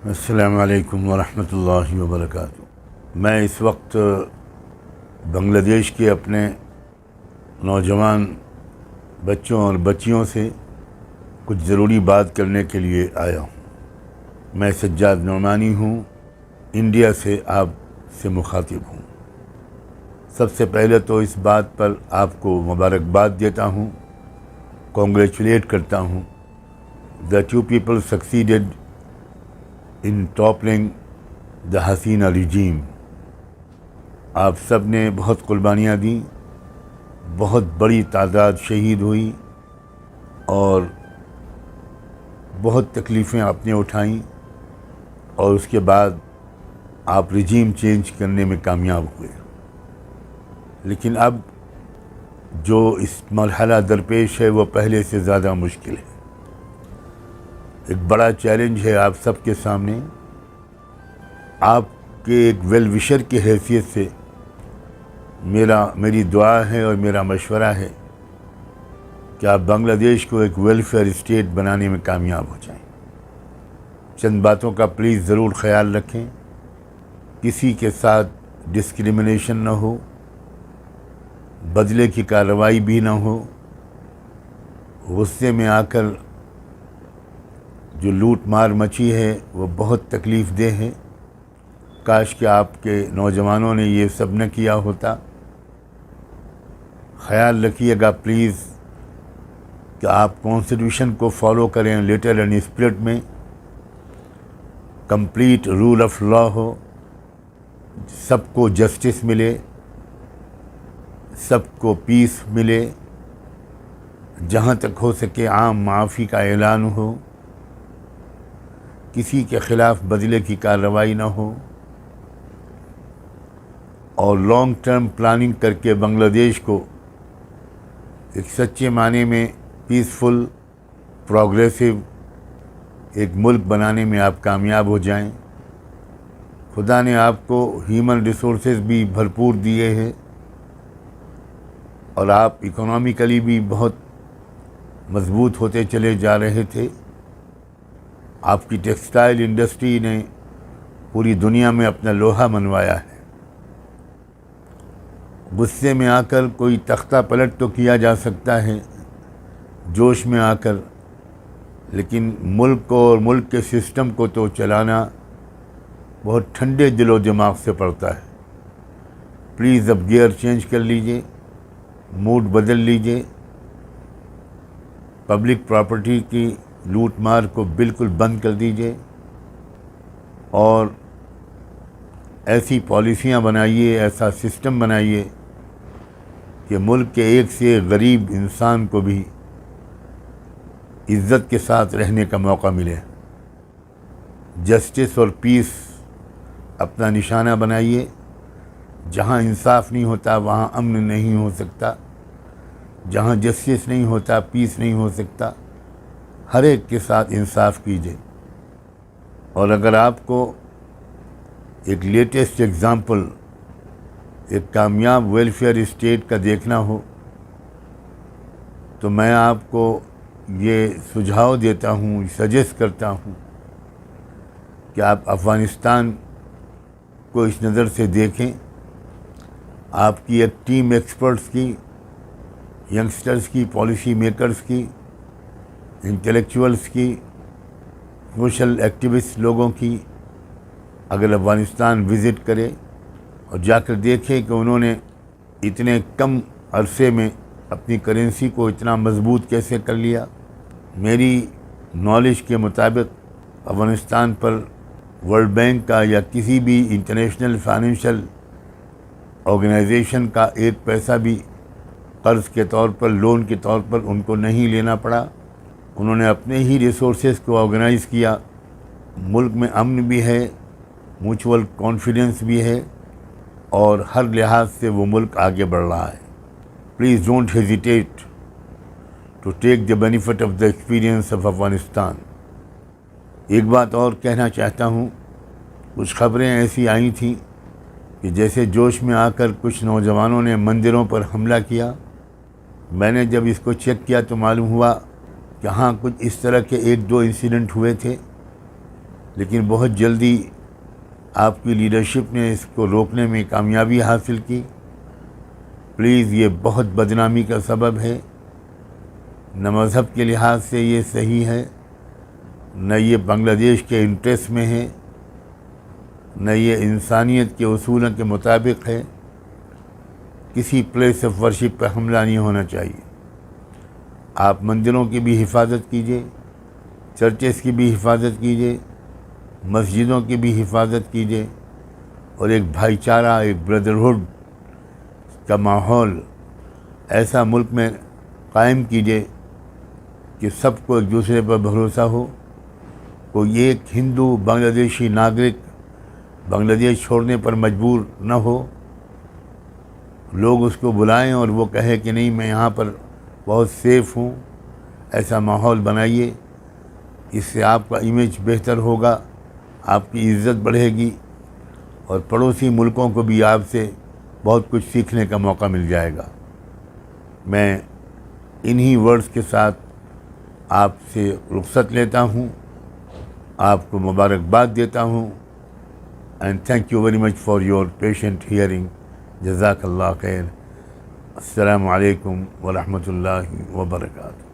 السلام علیکم ورحمۃ اللہ وبرکاتہ۔ میں اس وقت بنگلہ دیش کے اپنے نوجوان بچوں اور بچیوں سے کچھ ضروری بات کرنے کے لیے آیا ہوں۔ میں سجاد نعمانی ہوں، انڈیا سے آپ سے مخاطب ہوں۔ سب سے پہلے تو اس بات پر آپ کو مبارکباد دیتا ہوں، کانگریچولیٹ کرتا ہوں that you people succeeded in toppling the Hasina regime۔ آپ سب نے بہت قربانیاں دیں، بہت بڑی تعداد شہید ہوئی اور بہت تکلیفیں آپ نے اٹھائیں، اور اس کے بعد آپ رجیم چینج کرنے میں کامیاب ہوئے۔ لیکن اب جو اس مرحلہ درپیش ہے وہ پہلے سے زیادہ مشکل ہے۔ ایک بڑا چیلنج ہے آپ سب کے سامنے۔ آپ کے ایک ویل وشر کی حیثیت سے میری دعا ہے اور میرا مشورہ ہے کہ آپ بنگلہ دیش کو ایک ویلفیئر اسٹیٹ بنانے میں کامیاب ہو جائیں۔ چند باتوں کا پلیز ضرور خیال رکھیں، کسی کے ساتھ ڈسکریمنیشن نہ ہو، بدلے کی کارروائی بھی نہ ہو، غصے میں آ کر جو لوٹ مار مچی ہے وہ بہت تکلیف دہ ہے۔ کاش کہ آپ کے نوجوانوں نے یہ سب نہ کیا ہوتا۔ خیال رکھیے گا پلیز کہ آپ کانسٹیٹیوشن کو فالو کریں، لیٹر اینڈ اسپرٹ میں کمپلیٹ رول آف لا ہو، سب کو جسٹس ملے، سب کو پیس ملے، جہاں تک ہو سکے عام معافی کا اعلان ہو، کسی کے خلاف بدلے کی کارروائی نہ ہو، اور لانگ ٹرم پلاننگ کر کے بنگلہ دیش کو ایک سچے معنی میں پیسفل، پروگریسو ایک ملک بنانے میں آپ کامیاب ہو جائیں۔ خدا نے آپ کو ہیومن ریسورسز بھی بھرپور دیے ہیں، اور آپ اکنامیکلی بھی بہت مضبوط ہوتے چلے جا رہے تھے۔ آپ کی ٹیکسٹائل انڈسٹری نے پوری دنیا میں اپنا لوہا منوایا ہے۔ غصے میں آ کر کوئی تختہ پلٹ تو کیا جا سکتا ہے، جوش میں آ کر، لیکن ملک کو اور ملک کے سسٹم کو تو چلانا بہت ٹھنڈے دل و دماغ سے پڑتا ہے۔ پلیز اب گیئر چینج کر لیجئے، موڈ بدل لیجئے، پبلک پراپرٹی کی لوٹ مار کو بالکل بند کر دیجئے، اور ایسی پالیسیاں بنائیے، ایسا سسٹم بنائیے کہ ملک کے ایک سے ایک غریب انسان کو بھی عزت کے ساتھ رہنے کا موقع ملے۔ جسٹس اور پیس اپنا نشانہ بنائیے۔ جہاں انصاف نہیں ہوتا وہاں امن نہیں ہو سکتا، جہاں جسٹس نہیں ہوتا پیس نہیں ہو سکتا۔ ہر ایک کے ساتھ انصاف کیجیے۔ اور اگر آپ کو ایک لیٹسٹ ایگزامپل، ایک کامیاب ویلفیئر اسٹیٹ کا دیکھنا ہو تو میں آپ کو یہ سجھاؤ دیتا ہوں، سجیسٹ کرتا ہوں کہ آپ افغانستان کو اس نظر سے دیکھیں۔ آپ کی ایک ٹیم ایکسپرٹس کی، ینگسٹرز کی، پالیسی میکرز کی، انٹلیکچوئلس کی، سوشل ایکٹیوسٹ لوگوں کی اگر افغانستان وزٹ کرے اور جا کر دیکھے کہ انہوں نے اتنے کم عرصے میں اپنی کرنسی کو اتنا مضبوط کیسے کر لیا۔ میری نالج کے مطابق افغانستان پر ورلڈ بینک کا یا کسی بھی انٹرنیشنل فائنینشیل آرگنائزیشن کا ایک پیسہ بھی قرض کے طور پر، لون کے طور پر ان کو نہیں لینا پڑا۔ انہوں نے اپنے ہی ریسورسز کو آرگنائز کیا۔ ملک میں امن بھی ہے، میوچول کانفیڈنس بھی ہے، اور ہر لحاظ سے وہ ملک آگے بڑھ رہا ہے۔ Please don't hesitate to take the benefit of the experience of Afghanistan. ایک بات اور کہنا چاہتا ہوں، کچھ خبریں ایسی آئی تھیں کہ جیسے جوش میں آ کر کچھ نوجوانوں نے مندروں پر حملہ کیا۔ میں نے جب اس کو چیک کیا تو معلوم ہوا کہ ہاں کچھ اس طرح کے ایک دو انسیڈنٹ ہوئے تھے، لیکن بہت جلدی آپ کی لیڈرشپ نے اس کو روکنے میں کامیابی حاصل کی۔ پلیز، یہ بہت بدنامی کا سبب ہے، نہ مذہب کے لحاظ سے یہ صحیح ہے، نہ یہ بنگلہ دیش کے انٹرسٹ میں ہے، نہ یہ انسانیت کے اصولوں کے مطابق ہے۔ کسی پلیس آف ورشپ پہ حملہ نہیں ہونا چاہیے۔ آپ مندروں کی بھی حفاظت کیجیے، چرچز کی بھی حفاظت کیجیے، مسجدوں کی بھی حفاظت کیجیے، اور ایک بھائی چارہ، ایک بردرہڈ کا ماحول ایسا ملک میں قائم کیجیے کہ سب کو ایک دوسرے پر بھروسہ ہو۔ کوئی ایک ہندو بنگلہ دیشی ناگرک بنگلہ دیش چھوڑنے پر مجبور نہ ہو۔ لوگ اس کو بلائیں اور وہ کہے کہ نہیں، میں یہاں پر بہت سیف ہوں۔ ایسا ماحول بنائیے، اس سے آپ کا امیج بہتر ہوگا، آپ کی عزت بڑھے گی، اور پڑوسی ملکوں کو بھی آپ سے بہت کچھ سیکھنے کا موقع مل جائے گا۔ میں انہی ورڈز کے ساتھ آپ سے رخصت لیتا ہوں، آپ کو مبارکباد دیتا ہوں، and thank you very much for your patient hearing. جزاک اللہ خیر۔ السلام علیکم ورحمۃ اللہ وبرکاتہ۔